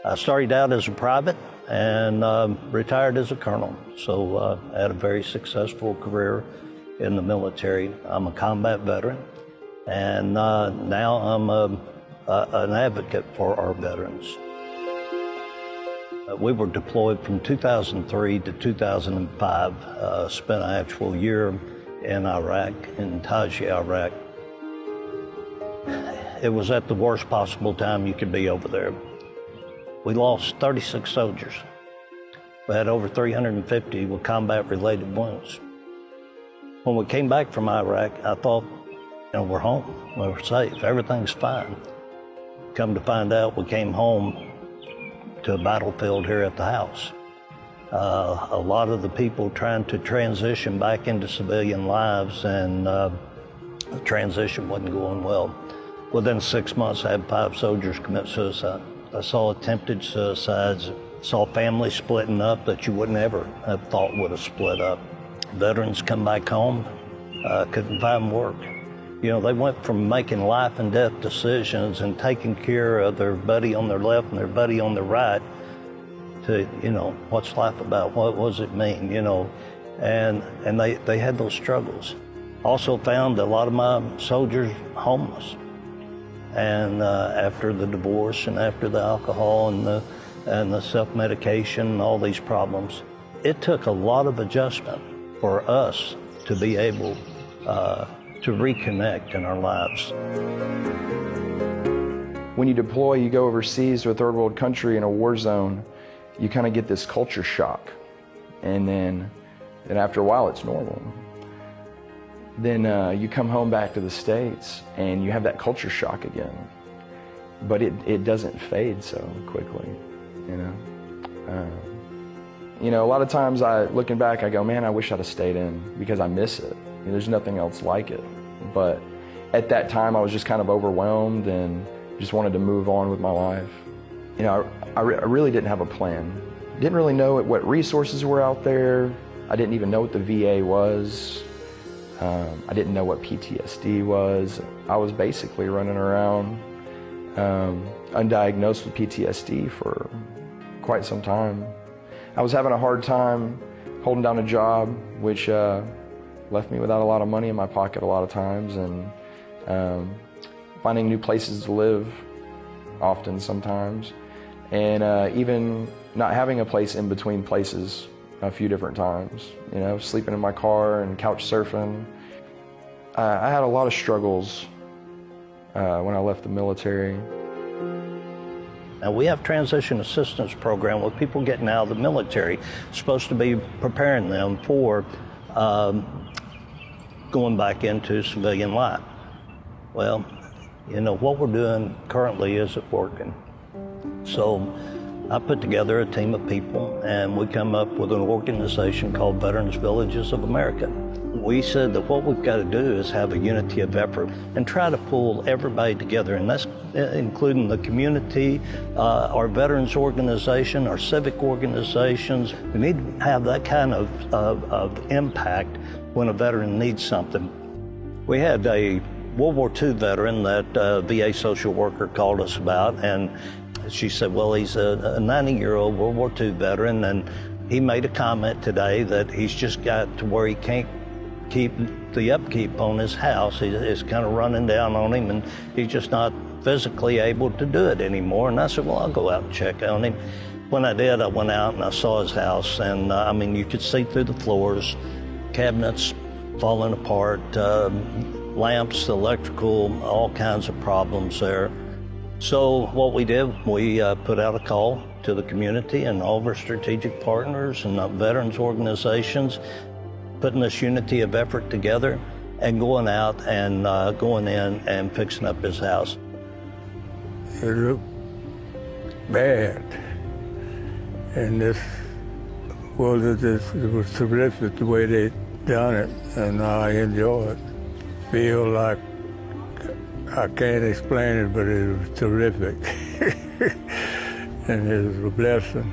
I started out as a private and retired as a colonel. So I had a very successful career in the military. I'm a combat veteran, and now I'm an advocate for our veterans. We were deployed from 2003 to 2005, spent an actual year in Iraq, in Taji, Iraq. It was at the worst possible time you could be over there. We lost 36 soldiers. We had over 350 with combat-related wounds. When we came back from Iraq, I thought, we're home, we're safe, everything's fine. Come to find out, we came home to a battlefield here at the house. A lot of the people trying to transition back into civilian lives, and the transition wasn't going well. Within 6 months, I had 5 soldiers commit suicide. I saw attempted suicides, saw families splitting up that you wouldn't ever have thought would have split up. Veterans come back home, couldn't find work. They went from making life and death decisions and taking care of their buddy on their left and their buddy on their right to, what's life about? What does it mean? And they had those struggles. Also found a lot of my soldiers homeless. And after the divorce and after the alcohol and the self-medication and all these problems, it took a lot of adjustment for us to be able to reconnect in our lives. When you deploy, you go overseas to a third world country in a war zone, you kind of get this culture shock. And then after a while, it's normal. Then you come home back to the States and you have that culture shock again. But it doesn't fade so quickly, a lot of times looking back, I go, man, I wish I'd have stayed in because I miss it. There's nothing else like it. But at that time, I was just kind of overwhelmed and just wanted to move on with my life. I really didn't have a plan. Didn't really know what resources were out there. I didn't even know what the VA was. I didn't know what PTSD was. I was basically running around undiagnosed with PTSD for quite some time. I was having a hard time holding down a job, which left me without a lot of money in my pocket a lot of times, and finding new places to live often sometimes, and even not having a place in between places a few different times, sleeping in my car and couch surfing. I had a lot of struggles when I left the military. Now we have transition assistance program with people getting out of the military. It's supposed to be preparing them for going back into civilian life. Well, what we're doing currently isn't working. So I put together a team of people and we come up with an organization called Veterans Villages of America. We said that what we've got to do is have a unity of effort and try to pull everybody together, and that's including the community, our veterans organization, our civic organizations. We need to have that kind of impact when a veteran needs something. We had a World War II veteran that VA social worker called us about, and she said, well, he's a 90-year-old World War II veteran, and he made a comment today that he's just got to where he can't keep the upkeep on his house. It's kind of running down on him, and he's just not physically able to do it anymore. And I said, well, I'll go out and check on him. When I did, I went out and I saw his house, and you could see through the floors, cabinets falling apart, lamps, electrical, all kinds of problems there. So what we did, we put out a call to the community and all of our strategic partners and veterans organizations, putting this unity of effort together and going out and going in and fixing up his house. It looked bad, and it was terrific the way they done it, and I enjoyed it. Feel like I can't explain it, but it was terrific, and it was a blessing.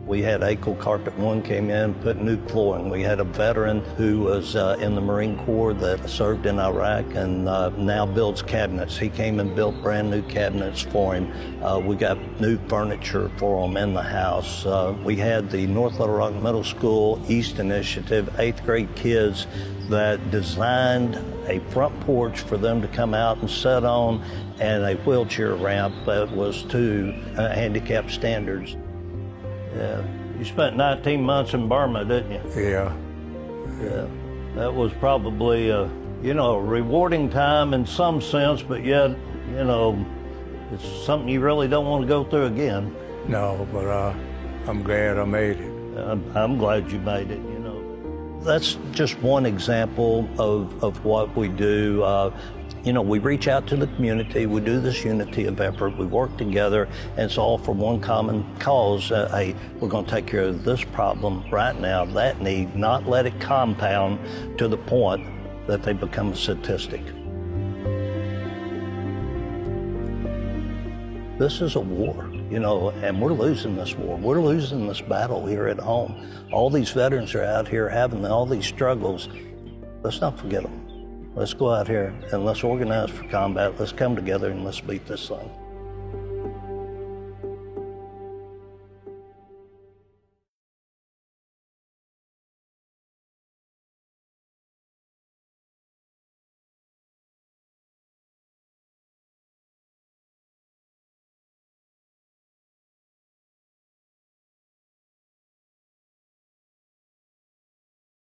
We had Akel Carpet One came in, put new flooring. We had a veteran who was in the Marine Corps that served in Iraq and now builds cabinets. He came and built brand new cabinets for him. We got new furniture for him in the house. We had the North Little Rock Middle School East Initiative, 8th grade kids that designed a front porch for them to come out and sit on, and a wheelchair ramp that was to handicap standards. Yeah. You spent 19 months in Burma, didn't you? Yeah. Yeah. That was probably a rewarding time in some sense, but yet, it's something you really don't want to go through again. No, but I'm glad I made it. I'm glad you made it, That's just one example of what we do. We reach out to the community, we do this unity of effort, we work together, and it's all for one common cause. Hey, we're going to take care of this problem right now, that need, not let it compound to the point that they become a statistic. This is a war, and we're losing this war. We're losing this battle here at home. All these veterans are out here having all these struggles. Let's not forget them. Let's go out here and let's organize for combat. Let's come together and let's beat this thing.